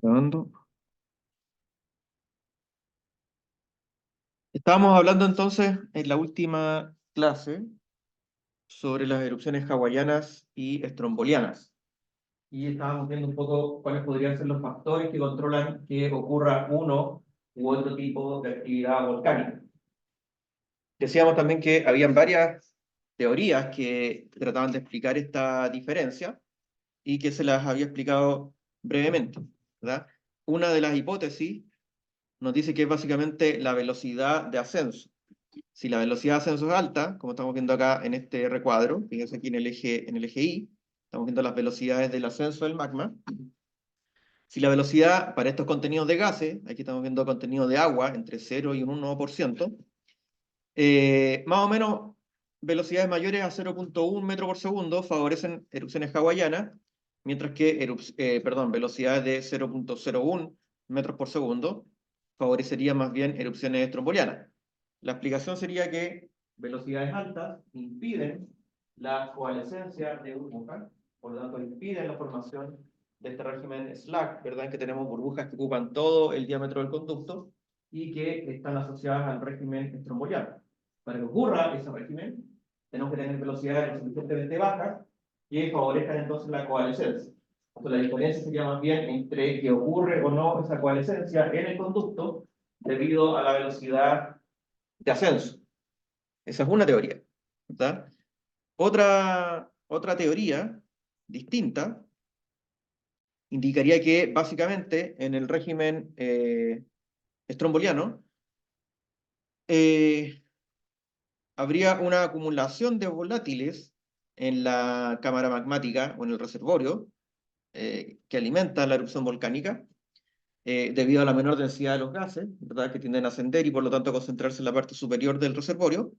Grabando. Estábamos hablando entonces en la última clase sobre las erupciones hawaianas y estrombolianas. Y estábamos viendo un poco cuáles podrían ser los factores que controlan que ocurra uno u otro tipo de actividad volcánica. Decíamos también que habían varias teorías que trataban de explicar esta diferencia y que se las había explicado brevemente, ¿verdad? Una de las hipótesis nos dice que es básicamente la velocidad de ascenso. Si la velocidad de ascenso es alta, como estamos viendo acá en este recuadro, fíjense aquí en el eje Y, estamos viendo las velocidades del ascenso del magma. Si la velocidad para estos contenidos de gases, aquí estamos viendo contenido de agua entre 0 y un 1%, más o menos velocidades mayores a 0,1 metro por segundo favorecen erupciones hawaianas, mientras que velocidades de 0,01 metros por segundo favorecerían más bien erupciones estrombolianas. La explicación sería que velocidades altas impiden la coalescencia de burbujas, por lo tanto impiden la formación de este régimen slack, ¿verdad? En que tenemos burbujas que ocupan todo el diámetro del conducto y que están asociadas al régimen estromboliano. Para que ocurra ese régimen, tenemos que tener velocidades lo suficientemente bajas que favorezcan entonces la coalescencia. Entonces, la diferencia sería más bien entre que ocurre o no esa coalescencia en el conducto debido a la velocidad de ascenso. Esa es una teoría, ¿verdad? Otra teoría distinta indicaría que básicamente en el régimen estromboliano eh, habría una acumulación de volátiles en la cámara magmática o en el reservorio que alimenta la erupción volcánica debido a la menor densidad de los gases, ¿verdad? Que tienden a ascender y por lo tanto a concentrarse en la parte superior del reservorio,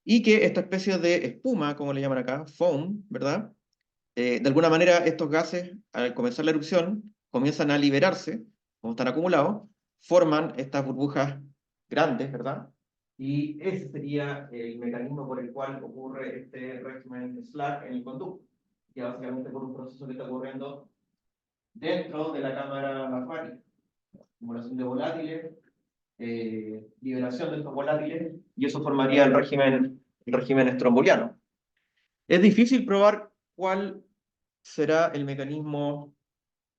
y que esta especie de espuma, como le llaman acá, foam, ¿verdad? De alguna manera estos gases, al comenzar la erupción, comienzan a liberarse, como están acumulados, forman estas burbujas grandes, ¿verdad? Y ese sería el mecanismo por el cual ocurre este régimen slack en el conducto, que básicamente por un proceso que está ocurriendo dentro de la cámara magmática, acumulación de volátiles, liberación de estos volátiles, y eso formaría el régimen estromboliano. Es difícil probar cuál será el mecanismo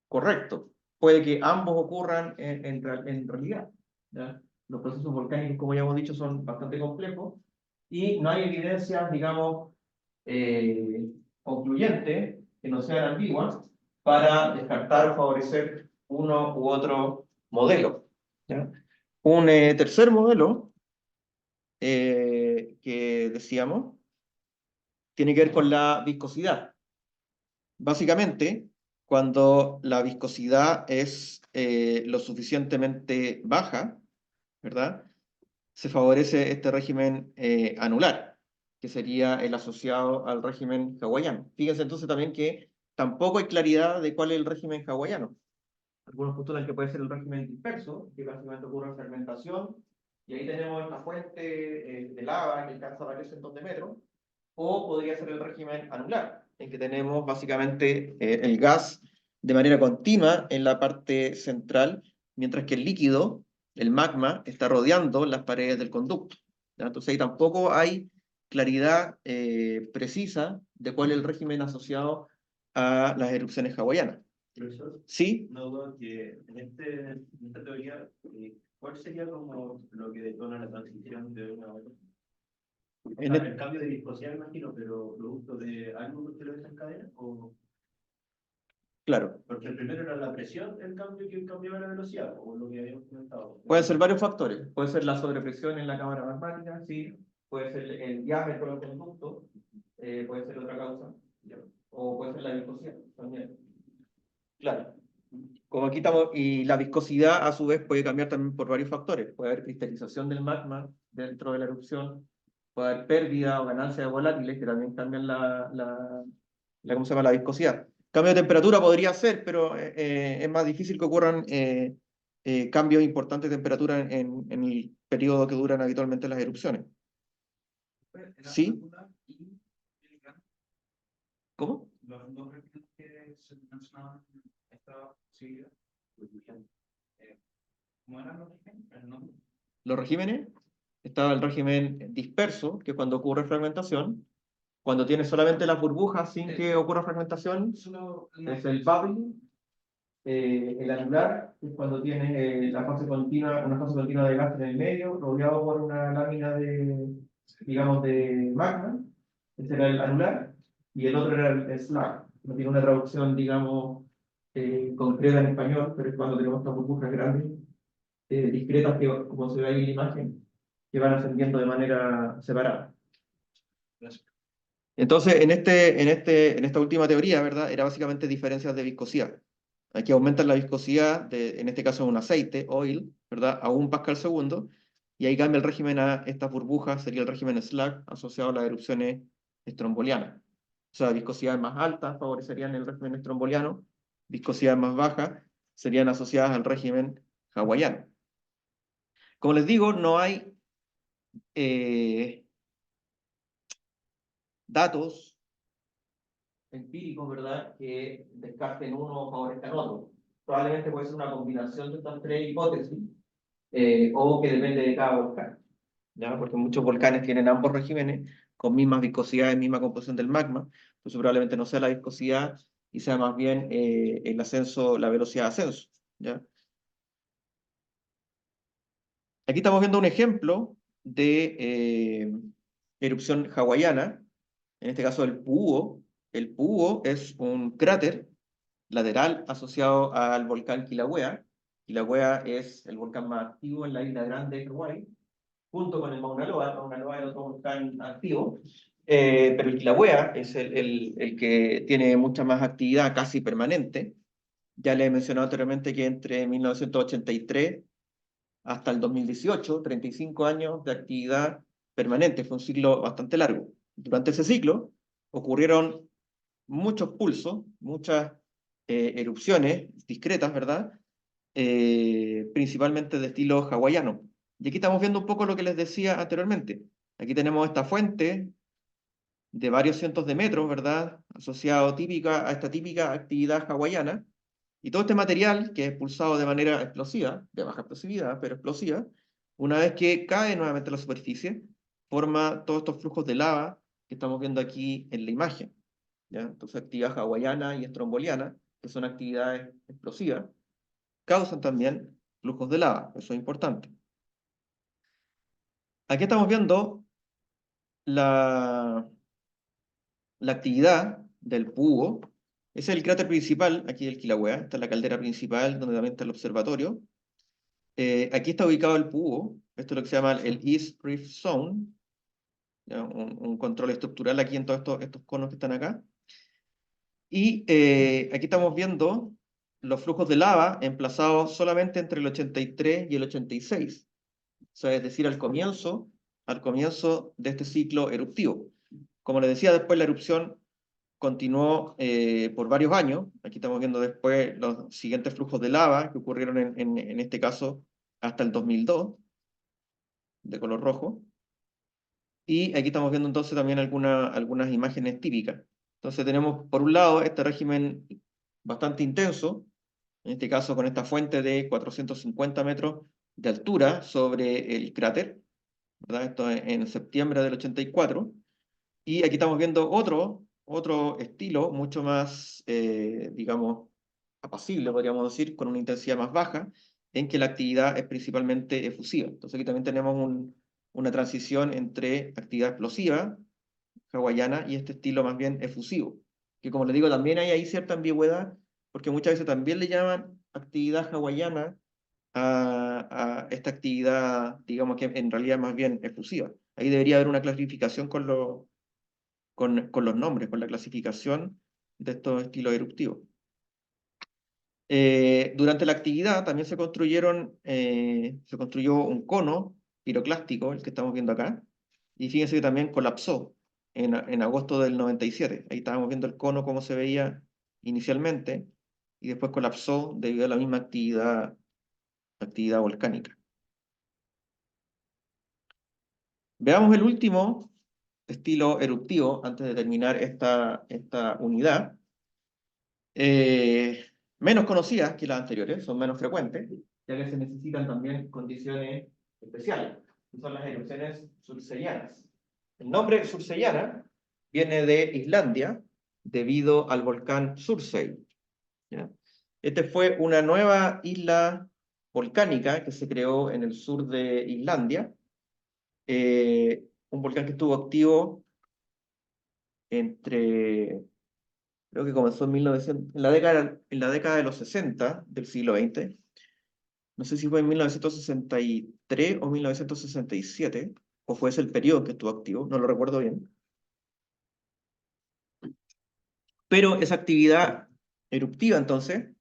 correcto. Puede que ambos ocurran en realidad, ¿ya? Los procesos volcánicos, como ya hemos dicho, son bastante complejos y no hay evidencias, digamos, concluyentes, que no sean ambiguas, para descartar o favorecer uno u otro modelo, ¿ya? Un tercer modelo que decíamos tiene que ver con la viscosidad. Básicamente, cuando la viscosidad es lo suficientemente baja, ¿verdad? Se favorece este régimen anular, que sería el asociado al régimen hawaiano. Fíjense entonces también que tampoco hay claridad de cuál es el régimen hawaiano. Algunos postulan que puede ser el régimen disperso, que básicamente ocurre en fermentación, y ahí tenemos esta fuente de lava que alcanza varios cientos de metros, o podría ser el régimen anular, en que tenemos básicamente el gas de manera continua en la parte central, mientras que el líquido, el magma, está rodeando las paredes del conducto, ¿ya? Entonces ahí tampoco hay claridad precisa de cuál es el régimen asociado a las erupciones hawaianas. Profesor, Sí, no dudo que en esta teoría, ¿cuál sería como lo que detona la transición de una a otra? O en, sea, el cambio de viscosidad, me imagino, pero ¿producto de algo que lo desencadena? O, claro, porque el primero era la presión, el cambio que cambiaba la velocidad, o lo que habíamos comentado. pueden ser varios factores. Puede ser la sobrepresión en la cámara magmática, sí. Puede ser el diámetro del conducto, puede ser otra causa. O puede ser la viscosidad también. Claro. Como aquí estamos, y la viscosidad a su vez puede cambiar también por varios factores. Puede haber cristalización del magma dentro de la erupción, puede haber pérdida o ganancia de volátiles que también cambian ¿cómo se llama? La viscosidad. Cambio de temperatura podría ser, pero es más difícil que ocurran cambios importantes de temperatura en el periodo que duran habitualmente las erupciones. ¿Sí? ¿Cómo? Los dos regímenes que se mencionaban esta posibilidad. ¿Cómo eran los regímenes? El nombre. Los regímenes, estaba el régimen disperso, que es cuando ocurre fragmentación, cuando tiene solamente las burbujas sin que ocurra fragmentación, es el bubble. El anular es cuando tienes la fase continua, una fase continua de gas en el medio, rodeado por una lámina de, digamos, de magma. Ese era el anular. Y el otro era el slag. No tiene una traducción, digamos, concreta en español, pero es cuando tenemos estas burbujas grandes, discretas, que, como se ve ahí en la imagen, que van ascendiendo de manera separada. Entonces, en esta última teoría, ¿verdad? Era básicamente diferencias de viscosidad. Aquí aumentan la viscosidad, en este caso un aceite, oil, ¿verdad? A 1 pascal segundo, y ahí cambia el régimen a estas burbujas, sería el régimen slag asociado a las erupciones estrombolianas. O sea, viscosidades más altas favorecerían el régimen estromboliano, viscosidades más bajas serían asociadas al régimen hawaiano. Como les digo, no hay datos empíricos, ¿verdad?, que descarten uno o favorezcan otro. Probablemente puede ser una combinación de estas tres hipótesis, o que depende de cada volcán, ¿ya? Porque muchos volcanes tienen ambos regímenes con mismas viscosidades, misma composición del magma, entonces probablemente no sea la viscosidad y sea más bien el ascenso, la velocidad de ascenso, ¿ya? Aquí estamos viendo un ejemplo de erupción hawaiana, en este caso el Pu'u. El Pu'u es un cráter lateral asociado al volcán Kilauea. Kilauea es el volcán más activo en la isla grande de Hawái, junto con el Mauna Loa. Mauna Loa es otro volcán activo, pero el Kilauea es el que tiene mucha más actividad casi permanente. Ya le he mencionado anteriormente que entre 1983 hasta el 2018, 35 años de actividad permanente, fue un ciclo bastante largo. Durante ese ciclo ocurrieron muchos pulsos, muchas erupciones discretas, ¿verdad? Principalmente de estilo hawaiano. Y aquí estamos viendo un poco lo que les decía anteriormente. Aquí tenemos esta fuente de varios cientos de metros, ¿verdad? Asociado a esta típica actividad hawaiana. Y todo este material, que es expulsado de manera explosiva, de baja explosividad, pero explosiva, una vez que cae nuevamente a la superficie, forma todos estos flujos de lava que estamos viendo aquí en la imagen, ¿ya? Entonces, actividad hawaiana y estromboliana, que son actividades explosivas, causan también flujos de lava, eso es importante. Aquí estamos viendo la, la actividad del Pu'u. Ese es el cráter principal, aquí del Kilauea, esta es la caldera principal, donde también está el observatorio. Aquí está ubicado el Pu'u, esto es lo que se llama el East Rift Zone, ¿ya? Un control estructural aquí en todos estos conos que están acá. Y aquí estamos viendo los flujos de lava emplazados solamente entre el 83 y el 86, o sea, es decir, al comienzo de este ciclo eruptivo. Como les decía, después la erupción continuó por varios años. Aquí estamos viendo después los siguientes flujos de lava que ocurrieron en este caso hasta el 2002, de color rojo. Y aquí estamos viendo entonces también algunas imágenes típicas. Entonces tenemos por un lado este régimen bastante intenso, en este caso con esta fuente de 450 metros de altura sobre el cráter, ¿verdad? Esto en septiembre del 84. Y aquí estamos viendo otro estilo, mucho más, digamos, apacible, podríamos decir, con una intensidad más baja, en que la actividad es principalmente efusiva. Entonces aquí también tenemos una transición entre actividad explosiva, hawaiana, y este estilo más bien efusivo. Que como les digo, también hay ahí cierta ambigüedad, porque muchas veces también le llaman actividad hawaiana a esta actividad, digamos que en realidad más bien efusiva. Ahí debería haber una clasificación con los nombres, con la clasificación de estos estilos eruptivos. Durante la actividad también se construyó un cono piroclástico, el que estamos viendo acá, y fíjense que también colapsó en agosto del 97. Ahí estábamos viendo el cono como se veía inicialmente, y después colapsó debido a la misma actividad volcánica. Veamos el último estilo eruptivo antes de terminar esta unidad. menos conocidas que las anteriores, son menos frecuentes, ya que se necesitan también condiciones especiales, que son las erupciones surseyyanas. El nombre surseyyana viene de Islandia, debido al volcán Surtsey. ¿Ya? Este fue una nueva isla volcánica que se creó en el sur de Islandia, un volcán que estuvo activo entre, creo que comenzó en 1900, en la década de los 60 del siglo XX, no sé si fue en 1963 o 1967, o fue ese el periodo en que estuvo activo, no lo recuerdo bien. Pero esa actividad eruptiva, entonces,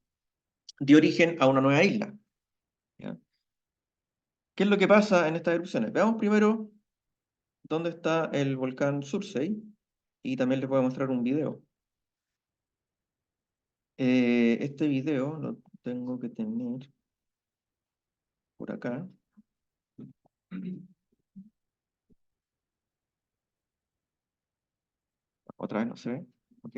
dio origen a una nueva isla. ¿Ya? ¿Qué es lo que pasa en estas erupciones? Veamos primero dónde está el volcán Surtsey, y también les voy a mostrar un video. Este video lo tengo que tener por acá. Otra vez no se ve. Ok.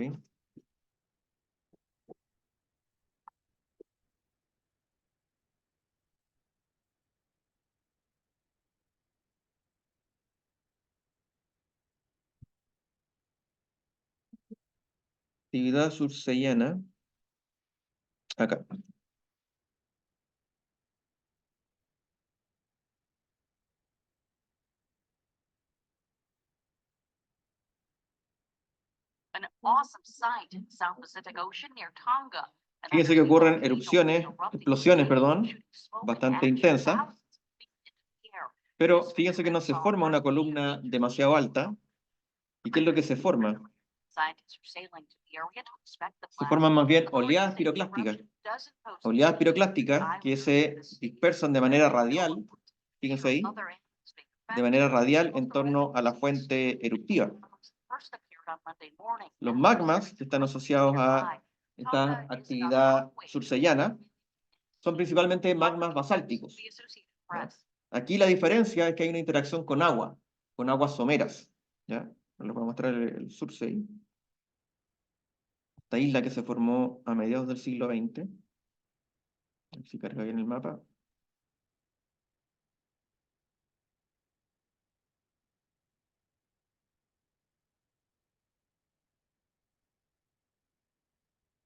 Actividad surseyana. Acá. An awesome site in the South Pacific Ocean near Tonga. Fíjense que ocurren erupciones, explosiones, perdón, bastante intensas. Pero fíjense que no se forma una columna demasiado alta. ¿Y qué es lo que se forma? Se forman más bien oleadas piroclásticas. Oleadas piroclásticas que se dispersan de manera radial, fíjense ahí, de manera radial en torno a la fuente eruptiva. Los magmas que están asociados a esta actividad surseyana son principalmente magmas basálticos. ¿Ya? Aquí la diferencia es que hay una interacción con aguas someras. ¿Ya? Les voy a mostrar el Surtsey. Esta isla que se formó a mediados del siglo XX. A ver si carga bien el mapa.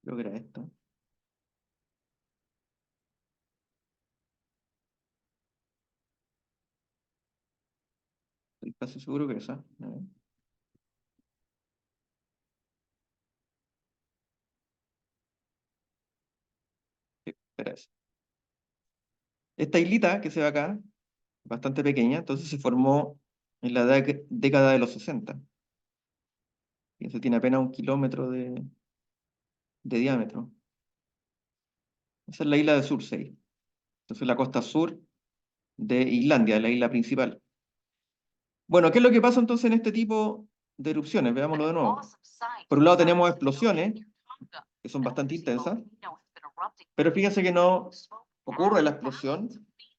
Creo que era esto. Estoy casi seguro que esa. A ver. Sí, era esa. Esta islita que se ve acá, bastante pequeña, entonces se formó en la década de los 60. Y eso tiene apenas 1 kilómetro de diámetro. Esa es la isla de Surtsey. Entonces la costa sur de Islandia, la isla principal. Bueno, ¿qué es lo que pasa entonces en este tipo de erupciones? Veámoslo de nuevo. Por un lado tenemos explosiones, que son bastante intensas, pero fíjense que no ocurre la explosión,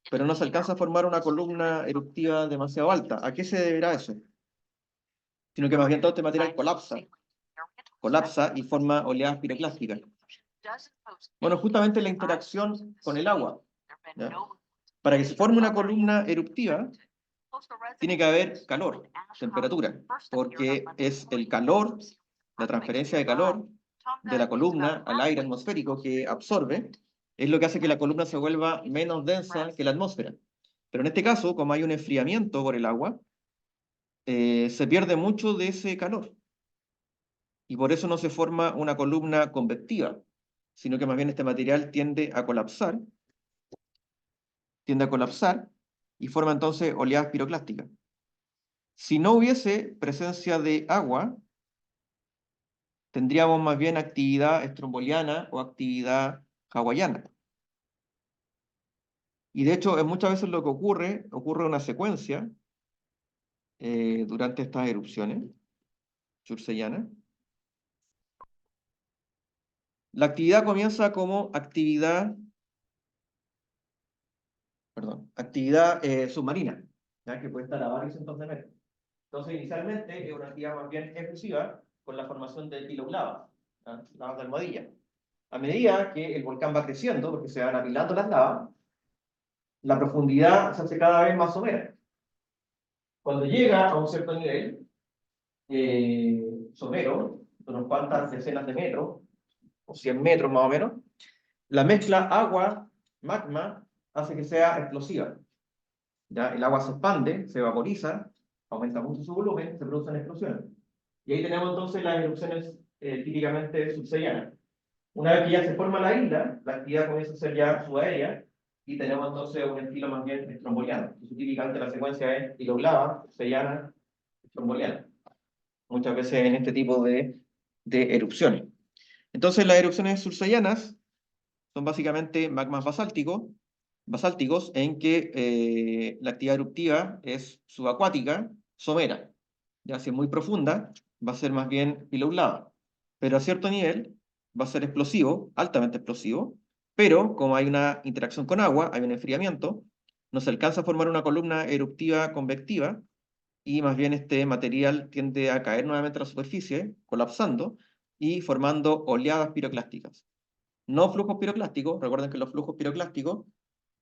pero no se alcanza a formar una columna eruptiva demasiado alta. ¿A qué se deberá eso? Sino que más bien todo este material colapsa y forma oleadas piroclásticas. Bueno, justamente la interacción con el agua. ¿Ya? Para que se forme una columna eruptiva, tiene que haber calor, temperatura, porque es el calor, la transferencia de calor de la columna al aire atmosférico que absorbe, es lo que hace que la columna se vuelva menos densa que la atmósfera. Pero en este caso, como hay un enfriamiento por el agua, se pierde mucho de ese calor. Y por eso no se forma una columna convectiva, sino que más bien este material tiende a colapsar y forma entonces oleadas piroclásticas. Si no hubiese presencia de agua, tendríamos más bien actividad estromboliana o actividad hawaiana. Y de hecho, muchas veces lo que ocurre una secuencia durante estas erupciones surseyanas. La actividad comienza como actividad submarina, ¿ya? Que puede estar a varios cientos de metros. Entonces, inicialmente es una actividad más bien efusiva con la formación de piloglavas, lavas de almohadilla. a medida que el volcán va creciendo, porque se van apilando las lavas, la profundidad se hace cada vez más somera. Cuando llega a un cierto nivel somero, de unas cuantas decenas de metros, o 100 metros más o menos, la mezcla agua-magma hace que sea explosiva. ¿Ya? El agua se expande, se vaporiza, aumenta mucho su volumen, se producen explosiones. Y ahí tenemos entonces las erupciones típicamente subsaharianas. Una vez que ya se forma la isla, la actividad comienza a ser ya subaérea, y tenemos entonces un estilo más bien estromboliano. Entonces, típicamente la secuencia es hiloglava, subsahariana, estromboliana. Muchas veces en este tipo de erupciones. Entonces, las erupciones subsaharianas son básicamente magmas basálticos en que la actividad eruptiva es subacuática, somera. Ya si es muy profunda, va a ser más bien hiloglava. Pero a cierto nivel va a ser explosivo, altamente explosivo, pero como hay una interacción con agua, hay un enfriamiento, no se alcanza a formar una columna eruptiva convectiva, y más bien este material tiende a caer nuevamente a la superficie, colapsando y formando oleadas piroclásticas. No flujos piroclásticos, recuerden que los flujos piroclásticos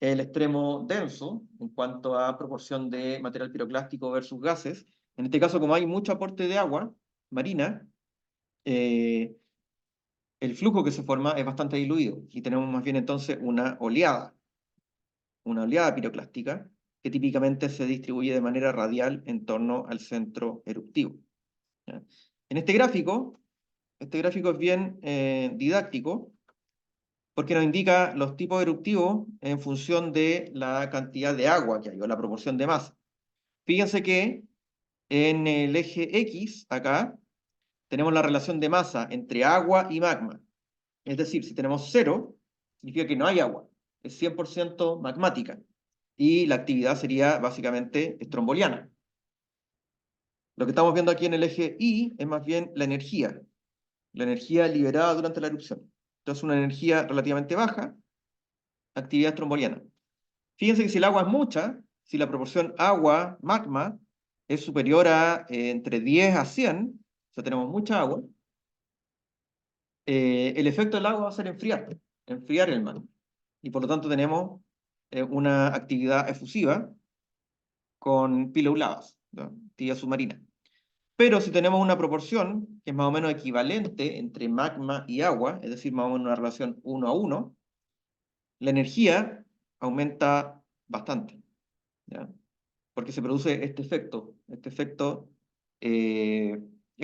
es el extremo denso en cuanto a proporción de material piroclástico versus gases. En este caso, como hay mucho aporte de agua marina, el flujo que se forma es bastante diluido y tenemos más bien entonces una oleada piroclástica que típicamente se distribuye de manera radial en torno al centro eruptivo. ¿Ya? En este gráfico es bien didáctico, porque nos indica los tipos eruptivos en función de la cantidad de agua que hay, o la proporción de masa. Fíjense que en el eje X, acá, tenemos la relación de masa entre agua y magma. Es decir, si tenemos 0, significa que no hay agua, es 100% magmática, y la actividad sería básicamente estromboliana. Lo que estamos viendo aquí en el eje Y es más bien la energía liberada durante la erupción. Entonces, una energía relativamente baja, actividad estromboliana. Fíjense que si el agua es mucha, si la proporción agua-magma es superior a entre 10 a 100, o sea, tenemos mucha agua, el efecto del agua va a ser enfriar el magma. Y por lo tanto tenemos una actividad efusiva con pilouglavas, ¿no? Actividad submarina. Pero si tenemos una proporción que es más o menos equivalente entre magma y agua, es decir, más o menos una relación 1 a 1, la energía aumenta bastante, ¿ya? Porque se produce este efecto. Este efecto es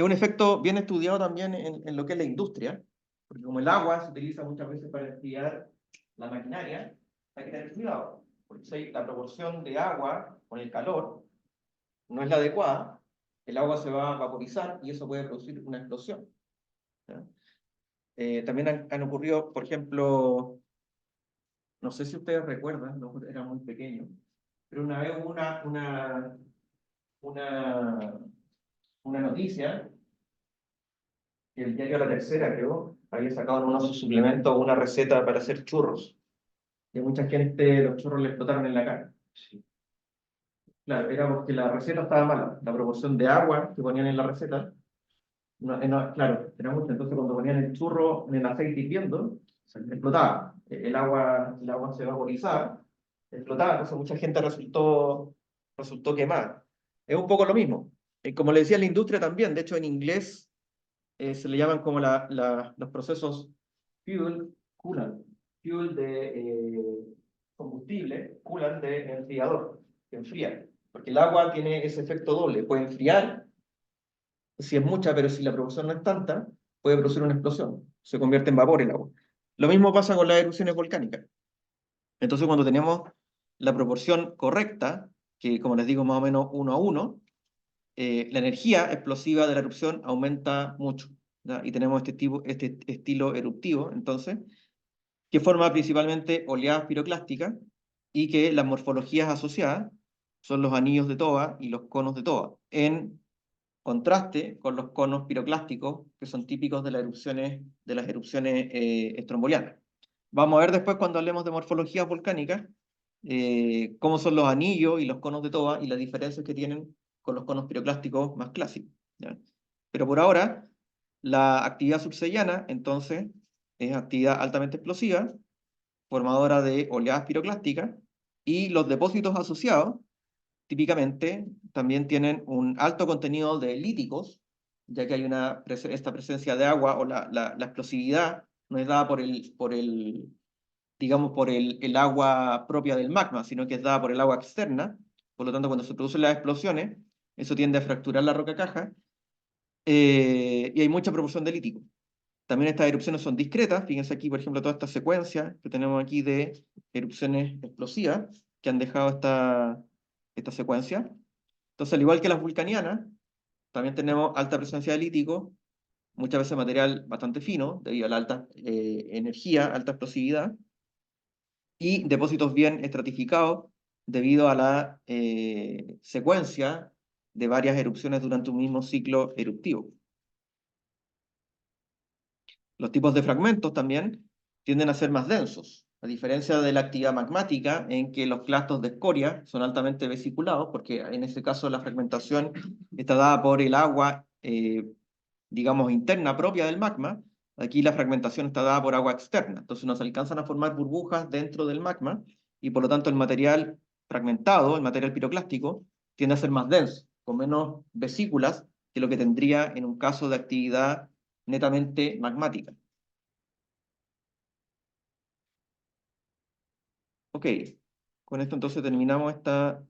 un efecto bien estudiado también en lo que es la industria, porque como el agua se utiliza muchas veces para enfriar la maquinaria, hay que tener cuidado, porque si la proporción de agua con el calor no es la adecuada, el agua se va a vaporizar y eso puede producir una explosión, ¿ya? También han ocurrido, por ejemplo, no sé si ustedes recuerdan, no, era muy pequeño, pero una vez hubo una noticia que el diario La Tercera, creo, había sacado en uno de sus suplementos una receta para hacer churros. Y a mucha gente los churros le explotaron en la cara. Sí. Claro, era porque la receta estaba mala. La proporción de agua que ponían en la receta, claro, era mucha. Entonces cuando ponían el churro en el aceite hirviendo, explotaba. El agua se vaporizaba, explotaba. Entonces mucha gente resultó quemada. Es un poco lo mismo. Como le decía, en la industria también. De hecho, en inglés se le llaman como los procesos fuel, coolant, fuel de combustible, coolant de enfriador, que enfría. Porque el agua tiene ese efecto doble, puede enfriar, si es mucha, pero si la proporción no es tanta, puede producir una explosión, se convierte en vapor el agua. Lo mismo pasa con las erupciones volcánicas. Entonces, cuando tenemos la proporción correcta, que como les digo, más o menos 1 a 1, la energía explosiva de la erupción aumenta mucho, ¿ya? Y tenemos este estilo eruptivo, entonces, que forma principalmente oleadas piroclásticas y que las morfologías asociadas son los anillos de Toba y los conos de Toba, en contraste con los conos piroclásticos que son típicos de las erupciones estrombolianas. Vamos a ver después cuando hablemos de morfologías volcánicas cómo son los anillos y los conos de Toba y las diferencias que tienen con los conos piroclásticos más clásicos, ¿ya? Pero por ahora, la actividad subsahariana, entonces, es actividad altamente explosiva, formadora de oleadas piroclásticas, y los depósitos asociados típicamente también tienen un alto contenido de líticos, ya que hay esta presencia de agua o la explosividad no es dada digamos, por el agua propia del magma, sino que es dada por el agua externa. Por lo tanto, cuando se producen las explosiones, eso tiende a fracturar la roca caja, y hay mucha proporción de lítico. También estas erupciones son discretas. Fíjense aquí, por ejemplo, toda esta secuencia que tenemos aquí de erupciones explosivas que han dejado esta secuencia. Entonces, al igual que las vulcanianas, también tenemos alta presencia de lítico, muchas veces material bastante fino, debido a la alta energía, alta explosividad, y depósitos bien estratificados, debido a la secuencia de varias erupciones durante un mismo ciclo eruptivo. Los tipos de fragmentos también tienden a ser más densos, a diferencia de la actividad magmática, en que los clastos de escoria son altamente vesiculados, porque en ese caso la fragmentación está dada por el agua, digamos, interna propia del magma. Aquí la fragmentación está dada por agua externa, entonces nos alcanzan a formar burbujas dentro del magma, y por lo tanto el material fragmentado, el material piroclástico, tiende a ser más denso, con menos vesículas que lo que tendría en un caso de actividad netamente magmática. Ok, con esto entonces terminamos esta